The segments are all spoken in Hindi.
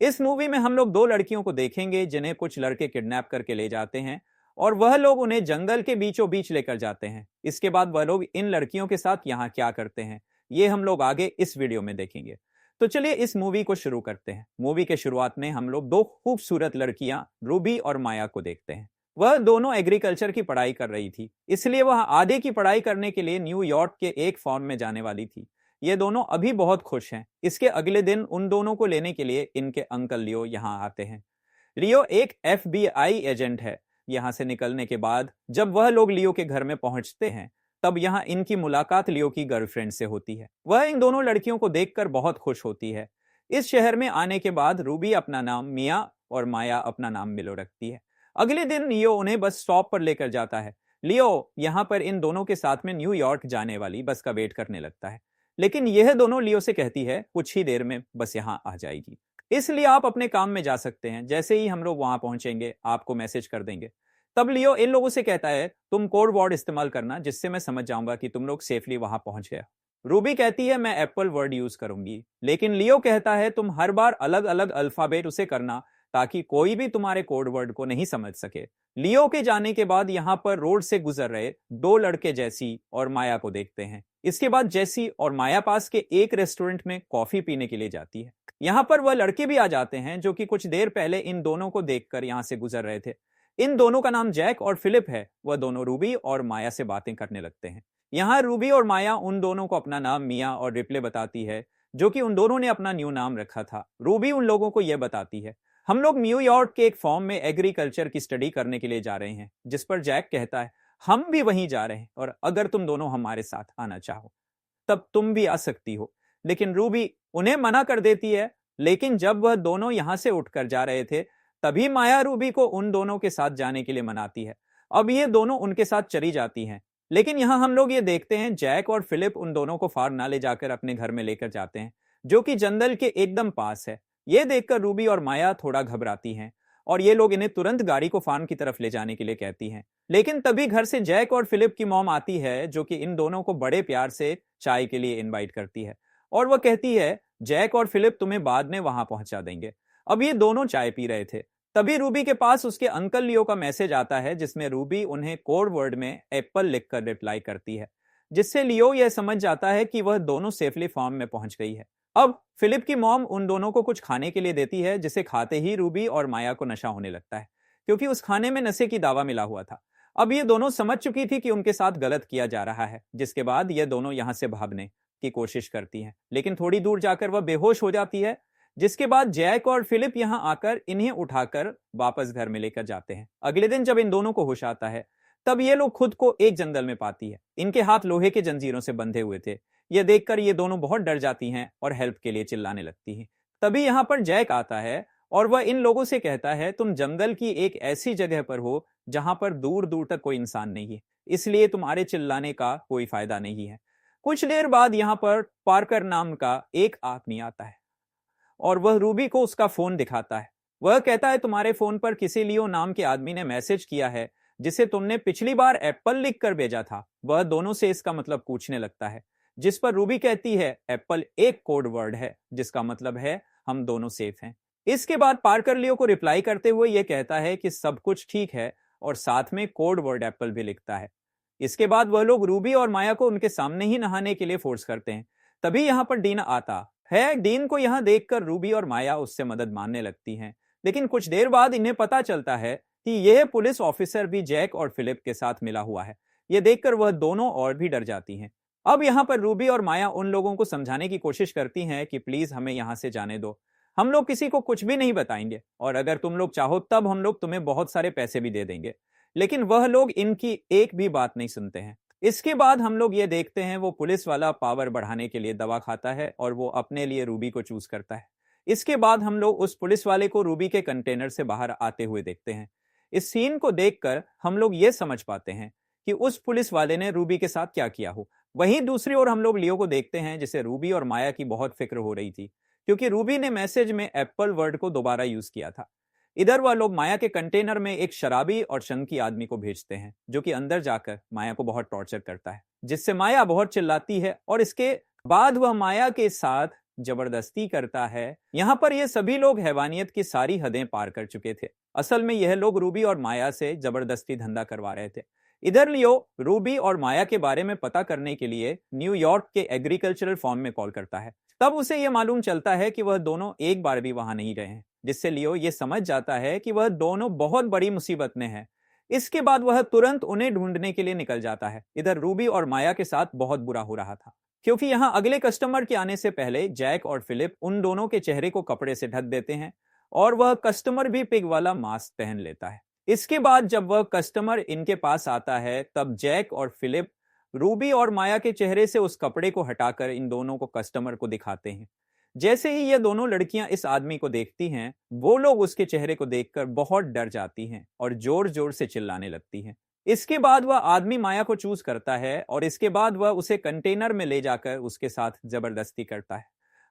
इस मूवी में हम लोग दो लड़कियों को देखेंगे जिन्हें कुछ लड़के किडनैप करके ले जाते हैं और वह लोग उन्हें जंगल के बीचों बीच लेकर जाते हैं। इसके बाद वह लोग इन लड़कियों के साथ यहाँ क्या करते हैं, ये हम लोग आगे इस वीडियो में देखेंगे। तो चलिए इस मूवी को शुरू करते हैं। मूवी के शुरुआत में हम लोग दो खूबसूरत लड़कियां रूबी और माया को देखते हैं। वह दोनों एग्रीकल्चर की पढ़ाई कर रही थी, इसलिए वह आधे की पढ़ाई करने के लिए न्यूयॉर्क के एक फॉर्म में जाने वाली थी। ये दोनों अभी बहुत खुश हैं। इसके अगले दिन उन दोनों को लेने के लिए इनके अंकल लियो यहाँ आते हैं। लियो एक एफबीआई एजेंट है। यहाँ से निकलने के बाद जब वह लोग लियो के घर में पहुंचते हैं, तब यहाँ इनकी मुलाकात लियो की गर्लफ्रेंड से होती है। वह इन दोनों लड़कियों को देखकर बहुत खुश होती है। इस शहर में आने के बाद रूबी अपना नाम मिया और माया अपना नाम मिलो रखती है। अगले दिन लियो उन्हें बस स्टॉप पर लेकर जाता है। लियो यहाँ पर इन दोनों के साथ में न्यूयॉर्क जाने वाली बस का वेट करने लगता है, लेकिन यह दोनों लियो से कहती है कुछ ही देर में बस यहाँ आ जाएगी, इसलिए आप अपने काम में जा सकते हैं। जैसे ही हम लोग वहां पहुंचेंगे आपको मैसेज कर देंगे। तब लियो इन लोगों से कहता है तुम कोड वर्ड इस्तेमाल करना जिससे मैं समझ जाऊंगा कि तुम लोग सेफली वहां पहुंच गए। रूबी कहती है मैं एप्पल वर्ड यूज करूंगी, लेकिन लियो कहता है तुम हर बार अलग अलग अल्फाबेट उसे करना ताकि कोई भी तुम्हारे कोड वर्ड को नहीं समझ सके। लियो के जाने के बाद यहाँ पर रोड से गुजर रहे दो लड़के जैसी और माया को देखते हैं। इसके बाद जैसी और माया पास के एक रेस्टोरेंट में कॉफी पीने के लिए जाती है। यहाँ पर वह लड़के भी आ जाते हैं जो कि कुछ देर पहले इन दोनों को देखकर यहाँ से गुजर रहे थे। इन दोनों का नाम जैक और फिलिप है। वह दोनों रूबी और माया से बातें करने लगते हैं। यहाँ रूबी और माया उन दोनों को अपना नाम मिया और रिप्ले बताती है, जो कि उन दोनों ने अपना न्यू नाम रखा था। रूबी उन लोगों को यह बताती है हम लोग न्यूयॉर्क के एक फॉर्म में एग्रीकल्चर की स्टडी करने के लिए जा रहे हैं, जिस पर जैक कहता है हम भी वहीं जा रहे हैं और अगर तुम दोनों हमारे साथ आना चाहो तब तुम भी आ सकती हो। लेकिन रूबी उन्हें मना कर देती है। लेकिन जब वह दोनों यहां से उठकर जा रहे थे, तभी माया रूबी को उन दोनों के साथ जाने के लिए मनाती है। अब ये दोनों उनके साथ चली जाती हैं। लेकिन यहां हम लोग ये देखते हैं जैक और फिलिप उन दोनों को फार ना ले जाकर अपने घर में लेकर जाते हैं, जो कि जंगल के एकदम पास है। ये देखकर रूबी और माया थोड़ा घबराती हैं और ये लोग इन्हें तुरंत गाड़ी को फार्म की तरफ ले जाने के लिए कहती हैं। लेकिन तभी घर से जैक और फिलिप की मॉम आती है, जो कि इन दोनों को बड़े प्यार से चाय के लिए इनवाइट करती है और वह कहती है जैक और फिलिप तुम्हें बाद में वहां पहुंचा देंगे। अब ये दोनों चाय पी रहे थे, तभी रूबी के पास उसके अंकल लियो का मैसेज आता है, जिसमें रूबी उन्हें कोड वर्ड में एप्पल लिखकर रिप्लाई करती है, जिससे लियो यह समझ जाता है कि वह दोनों सेफली फार्म में पहुंच गई है। अब फिलिप की मॉम उन दोनों को कुछ खाने के लिए देती है, जिसे खाते ही रूबी और माया को नशा होने लगता है, क्योंकि उस खाने में नशे की दावा मिला हुआ था। अब ये दोनों समझ चुकी थी कि उनके साथ गलत किया जा रहा है, जिसके बाद ये दोनों यहां से भागने की कोशिश करती हैं। लेकिन थोड़ी दूर जाकर वह बेहोश हो जाती है, जिसके बाद जैक और फिलिप यहां आकर इन्हें उठाकर वापस घर में लेकर जाते हैं। अगले दिन जब इन दोनों को होश आता है, तब ये लोग खुद को एक जंगल में पाती है। इनके हाथ लोहे के जंजीरों से बंधे हुए थे। यह देखकर ये दोनों बहुत डर जाती हैं और हेल्प के लिए चिल्लाने लगती हैं। तभी यहाँ पर जैक आता है और वह इन लोगों से कहता है तुम जंगल की एक ऐसी जगह पर हो जहां पर दूर दूर तक कोई इंसान नहीं है, इसलिए तुम्हारे चिल्लाने का कोई फायदा नहीं है। कुछ देर बाद यहाँ पर पार्कर नाम का एक आदमी आता है और वह रूबी को उसका फोन दिखाता है। वह कहता है तुम्हारे फोन पर किसी लियो नाम के आदमी ने मैसेज किया है, जिसे तुमने पिछली बार एप्पल लिखकर भेजा था। वह दोनों से इसका मतलब पूछने लगता है, जिस पर रूबी कहती है एप्पल एक कोड वर्ड है जिसका मतलब है हम दोनों सेफ हैं। इसके बाद पार्कर लियो को रिप्लाई करते हुए यह कहता है कि सब कुछ ठीक है और साथ में कोड वर्ड एप्पल भी लिखता है। इसके बाद वह लोग रूबी और माया को उनके सामने ही नहाने के लिए फोर्स करते हैं। तभी यहाँ पर डीन आता है। डीन को यहाँ देखकर रूबी और माया उससे मदद मांगने लगती हैं। लेकिन कुछ देर बाद इन्हें पता चलता है कि यह पुलिस ऑफिसर भी जैक और फिलिप के साथ मिला हुआ है। यह देखकर वह दोनों और भी डर जाती हैं। अब यहाँ पर रूबी और माया उन लोगों को समझाने की कोशिश करती हैं कि प्लीज हमें यहाँ से जाने दो, हम लोग किसी को कुछ भी नहीं बताएंगे और अगर तुम लोग चाहो तब हम लोग तुम्हें बहुत सारे पैसे भी दे देंगे। लेकिन वह लोग इनकी एक भी बात नहीं सुनते हैं। इसके बाद हम लोग ये देखते हैं वो पुलिस वाला पावर बढ़ाने के लिए दवा खाता है और वो अपने लिए रूबी को चूज करता है। इसके बाद हम लोग उस पुलिस वाले को रूबी के कंटेनर से बाहर आते हुए देखते हैं। इस सीन को देखकर हम लोग ये समझ पाते हैं कि उस पुलिस वाले ने रूबी के साथ क्या किया हो। वहीं दूसरी ओर हम लोग लियो को देखते हैं, जिसे रूबी और माया की बहुत फिक्र हो रही थी, क्योंकि रूबी ने मैसेज में एप्पल वर्ड को दोबारा यूज किया था। इधर वह लोग माया के कंटेनर में एक शराबी और शंकी आदमी को भेजते हैं, जो कि अंदर जाकर माया को बहुत टॉर्चर करता है, जिससे माया बहुत चिल्लाती है और इसके बाद वह माया के साथ जबरदस्ती करता है। यहाँ पर ये सभी लोग हैवानियत की सारी हदें पार कर चुके थे। असल में यह लोग रूबी और माया से जबरदस्ती धंधा करवा रहे थे। इधर लियो रूबी और माया के बारे में पता करने के लिए न्यूयॉर्क के एग्रीकल्चरल फॉर्म में कॉल करता है। तब उसे यह मालूम चलता है कि वह दोनों एक बार भी वहां नहीं रहे हैं, जिससे लियो ये समझ जाता है कि वह दोनों बहुत बड़ी मुसीबत में हैं। इसके बाद वह तुरंत उन्हें ढूंढने के लिए निकल जाता है। इधर रूबी और माया के साथ बहुत बुरा हो रहा था, क्योंकि यहाँ अगले कस्टमर के आने से पहले जैक और फिलिप उन दोनों के चेहरे को कपड़े से ढक देते हैं और वह कस्टमर भी पिग वाला मास्क पहन लेता है। इसके बाद जब वह कस्टमर इनके पास आता है, तब जैक और फिलिप रूबी और माया के चेहरे से उस कपड़े को हटाकर इन दोनों को कस्टमर को दिखाते हैं। जैसे ही ये दोनों लड़कियां इस आदमी को देखती हैं, वो लोग उसके चेहरे को देखकर बहुत डर जाती हैं और जोर जोर से चिल्लाने लगती हैं। इसके बाद वह आदमी माया को चूज करता है और इसके बाद वह उसे कंटेनर में ले जाकर उसके साथ जबरदस्ती करता है।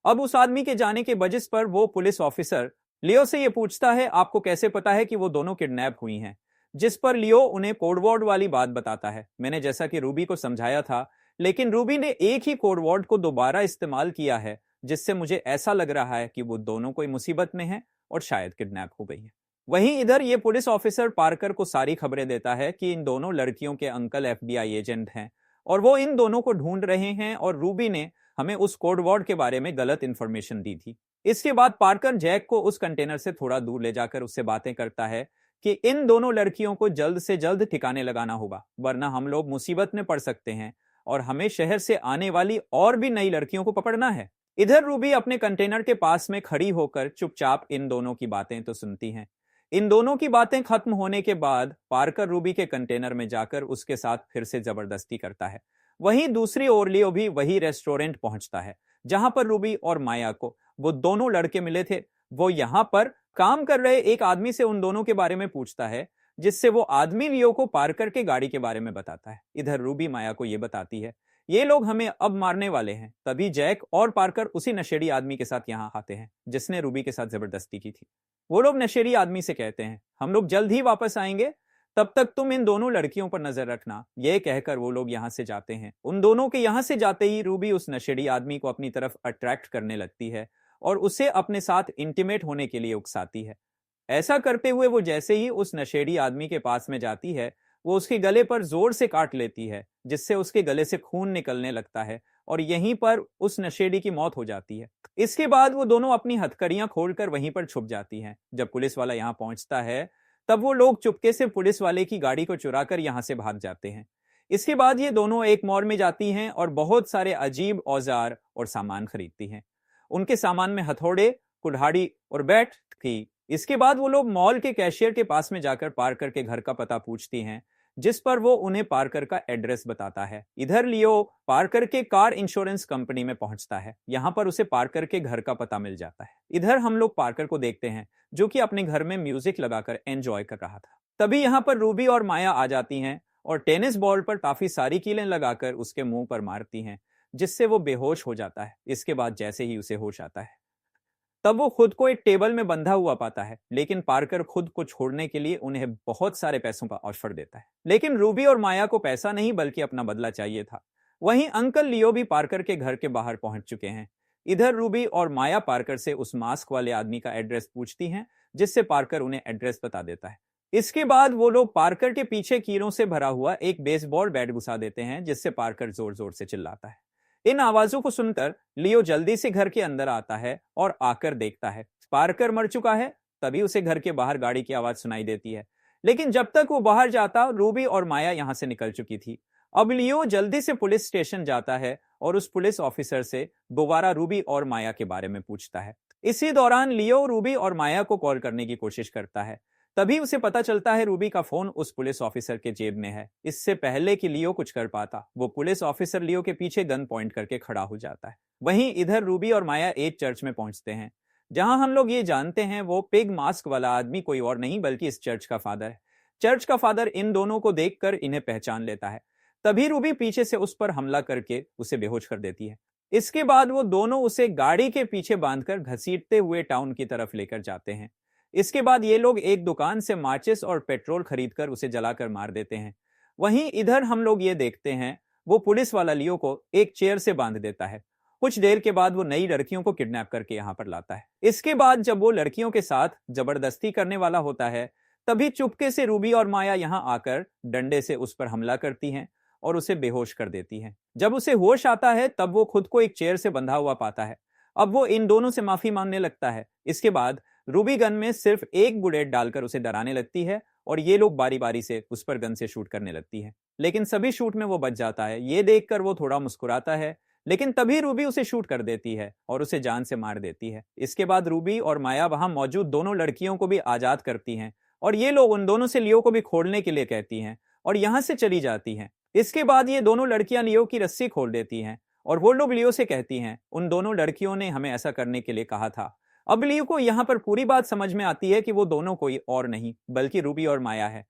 अब उस आदमी के जाने के वजह पर वो पुलिस ऑफिसर लियो से ये पूछता है, आपको कैसे पता है कि वो दोनों किडनैप हुई हैं? जिस पर लियो उन्हें कोडवर्ड वाली बात बताता है। मैंने जैसा कि रूबी को समझाया था, लेकिन रूबी ने एक ही कोडवर्ड को दोबारा इस्तेमाल किया है, जिससे मुझे ऐसा लग रहा है कि वो दोनों कोई मुसीबत में हैं और शायद किडनैप हो गई हैं। वहीं इधर ये पुलिस ऑफिसर पार्कर को सारी खबरें देता है कि इन दोनों लड़कियों के अंकल एफबीआई एजेंट हैं और वो इन दोनों को ढूंढ रहे हैं और रूबी ने हमें उस कोडवर्ड के बारे में गलत इंफॉर्मेशन दी थी। इसके बाद पार्कर जैक को उस कंटेनर से थोड़ा दूर ले जाकर उससे बातें करता है कि इन दोनों लड़कियों को जल्द से जल्द ठिकाने लगाना होगा, वरना हम लोग मुसीबत में पड़ सकते हैं और हमें शहर से आने वाली और भी नई लड़कियों को पकड़ना है। इधर रूबी अपने कंटेनर के पास में खड़ी होकर चुपचाप इन दोनों की बातें तो सुनती हैं। इन दोनों की बातें खत्म होने के बाद पार्कर रूबी के कंटेनर में जाकर उसके साथ फिर से जबरदस्ती करता है। वहीं दूसरी ओर लियो भी वही रेस्टोरेंट पहुंचता है जहां पर रूबी और माया को वो दोनों लड़के मिले थे। वो यहाँ पर काम कर रहे एक आदमी से उन दोनों के बारे में पूछता है, जिससे वो आदमी लियो को पार्कर के गाड़ी के बारे में बताता है। इधर रूबी माया को ये बताती है, ये लोग हमें अब मारने वाले हैं। तभी जैक और पार्कर उसी नशेड़ी आदमी के साथ यहाँ आते हैं जिसने रूबी के साथ जबरदस्ती की थी। वो लोग नशेड़ी आदमी से कहते हैं, हम लोग जल्द ही वापस आएंगे, तब तक तुम इन दोनों लड़कियों पर नजर रखना। ये कहकर वो लोग यहाँ से जाते हैं। उन दोनों के यहाँ से जाते ही रूबी उस नशेड़ी आदमी को अपनी तरफ अट्रैक्ट करने लगती है और उसे अपने साथ इंटीमेट होने के लिए उकसाती है। ऐसा करते हुए वो जैसे ही उस नशेड़ी आदमी के पास में जाती है, वो उसके गले पर जोर से काट लेती है, जिससे उसके गले से खून निकलने लगता है और यहीं पर उस नशेड़ी की मौत हो जाती है। इसके बाद वो दोनों अपनी हथकड़ियां खोलकर वहीं पर छुप जाती हैं। जब पुलिस वाला यहाँ पहुंचता है, तब वो लोग चुपके से पुलिस वाले की गाड़ी को चुराकर यहाँ से भाग जाते हैं। इसके बाद ये दोनों एक मॉल में जाती हैं और बहुत सारे अजीब औजार और सामान खरीदती हैं। उनके सामान में हथौड़े, कुल्हाड़ी और बैट थी। इसके बाद वो लोग मॉल के कैशियर के पास में जाकर पार्कर के घर का पता पूछती हैं, जिस पर वो उन्हें पार्कर का एड्रेस बताता है। इधर लियो पार्कर के कार इंश्योरेंस कंपनी में पहुंचता है। यहाँ पर उसे पार्कर के घर का पता मिल जाता है। इधर हम लोग पार्कर को देखते हैं, जो कि अपने घर में म्यूजिक लगाकर एंजॉय कर रहा था। तभी यहाँ पर रूबी और माया आ जाती हैं और टेनिस बॉल पर काफी सारी कीलें लगाकर उसके मुंह पर मारती हैं, जिससे वो बेहोश हो जाता है। इसके बाद जैसे ही उसे होश आता है, तब वो खुद को एक टेबल में बंधा हुआ पाता है, लेकिन पार्कर खुद को छोड़ने के लिए उन्हें बहुत सारे पैसों का ऑफर देता है। लेकिन रूबी और माया को पैसा नहीं बल्कि अपना बदला चाहिए था। वहीं अंकल लियो भी पार्कर के घर के बाहर पहुंच चुके हैं। इधर रूबी और माया पार्कर से उस मास्क वाले आदमी का एड्रेस पूछती हैं, जिससे पार्कर उन्हें एड्रेस बता देता है। इसके बाद वो लोग पार्कर के पीछे कीलों से भरा हुआ एक बेसबॉल बैट घुसा देते हैं, जिससे पार्कर जोर जोर से चिल्लाता है। इन आवाजों को सुनकर लियो जल्दी से घर के अंदर आता है और आकर देखता है पार्कर मर चुका है। तभी उसे घर के बाहर गाड़ी की आवाज सुनाई देती है, लेकिन जब तक वो बाहर जाता, रूबी और माया यहां से निकल चुकी थी। अब लियो जल्दी से पुलिस स्टेशन जाता है और उस पुलिस ऑफिसर से दोबारा रूबी और माया के बारे में पूछता है। इसी दौरान लियो रूबी और माया को कॉल करने की कोशिश करता है। तभी उसे पता चलता है रूबी का फोन उस पुलिस ऑफिसर के जेब में है। इससे पहले कि लियो कुछ कर पाता, वो पुलिस ऑफिसर लियो के पीछे गन पॉइंट करके खड़ा हो जाता है। वहीं इधर रूबी और माया एक चर्च में पहुंचते हैं, जहां हम लोग ये जानते हैं वो पिग मास्क वाला आदमी कोई और नहीं बल्कि इस चर्च का फादर है। चर्च का फादर इन दोनों को देखकर इन्हें पहचान लेता है। तभी रूबी पीछे से उस पर हमला करके उसे बेहोश कर देती है। इसके बाद वो दोनों उसे गाड़ी के पीछे बांधकर घसीटते हुए टाउन की तरफ लेकर जाते हैं। इसके बाद ये लोग एक दुकान से माचिस और पेट्रोल खरीदकर उसे जलाकर मार देते हैं। वहीं इधर हम लोग ये देखते हैं वो पुलिस वाला लियो को एक चेयर से बांध देता है। कुछ देर के बाद वो नई लड़कियों को किडनैप करके यहाँ पर लाता है। इसके बाद जब वो लड़कियों के साथ जबरदस्ती करने वाला होता है, तभी चुपके से रूबी और माया यहाँ आकर डंडे से उस पर हमला करती हैं और उसे बेहोश कर देती हैं। जब उसे होश आता है तब वो खुद को एक चेयर से बंधा हुआ पाता है। अब वो इन दोनों से माफी मांगने लगता है। इसके बाद रूबी गन में सिर्फ एक बुलेट डालकर उसे डराने लगती है और ये लोग बारी बारी से उस पर गन से शूट करने लगती है, लेकिन सभी शूट में वो बच जाता है। ये देखकर वो थोड़ा मुस्कुराता है, लेकिन तभी रूबी उसे शूट कर देती है और उसे जान से मार देती है। इसके बाद रूबी और माया वहां मौजूद दोनों लड़कियों को भी आजाद करती हैं और ये लोग उन दोनों से लियो को भी खोलने के लिए कहती हैं और यहां से चली जाती हैं। इसके बाद ये दोनों लड़कियां लियो की रस्सी खोल देती हैं और वो लोग लियो से कहती हैं, उन दोनों लड़कियों ने हमें ऐसा करने के लिए कहा था। अब लियो को यहाँ पर पूरी बात समझ में आती है कि वो दोनों कोई और नहीं बल्कि रूबी और माया है।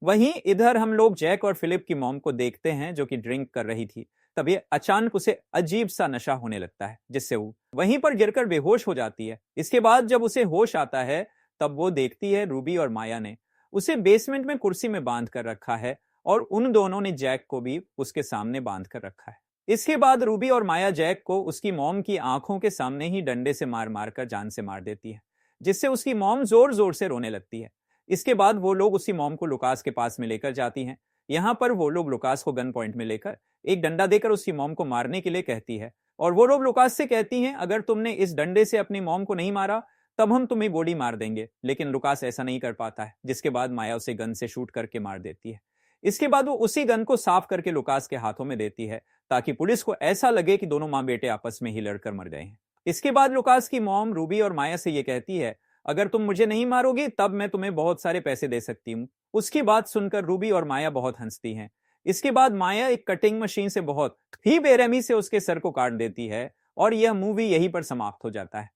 वहीं इधर हम लोग जैक और फिलिप की मॉम को देखते हैं जो कि ड्रिंक कर रही थी। तभी अचानक उसे अजीब सा नशा होने लगता है जिससे वो वहीं पर गिरकर बेहोश हो जाती है। इसके बाद जब उसे होश आता है तब वो देखती है रूबी और माया ने उसे बेसमेंट में कुर्सी में बांध कर रखा है और उन दोनों ने जैक को भी उसके सामने बांध कर रखा है। इसके बाद रूबी और माया जैक को उसकी मॉम की आंखों के सामने ही डंडे से मार मार कर जान से मार देती है, जिससे उसकी मॉम जोर जोर से रोने लगती है। इसके बाद वो लोग उसी मॉम को लुकास के पास में लेकर जाती हैं। यहाँ पर वो लोग लुकास को गन पॉइंट में लेकर एक डंडा देकर उसकी मॉम को मारने के लिए कहती है और वो लोग लुकास से कहती हैं, अगर तुमने इस डंडे से अपनी मॉम को नहीं मारा तब हम तुम्हें गोली मार देंगे। लेकिन लुकास ऐसा नहीं कर पाता है, जिसके बाद माया उसे गन से शूट करके मार देती है। इसके बाद वो उसी गन को साफ करके लुकास के हाथों में देती है ताकि पुलिस को ऐसा लगे कि दोनों माँ बेटे आपस में ही लड़कर मर गए हैं। इसके बाद लुकास की मॉम रूबी और माया से ये कहती है, अगर तुम मुझे नहीं मारोगे तब मैं तुम्हें बहुत सारे पैसे दे सकती हूँ। उसकी बात सुनकर रूबी और माया बहुत हंसती हैं। इसके बाद माया एक कटिंग मशीन से बहुत ही बेरहमी से उसके सर को काट देती है और यह मूवी यहीं पर समाप्त हो जाता है।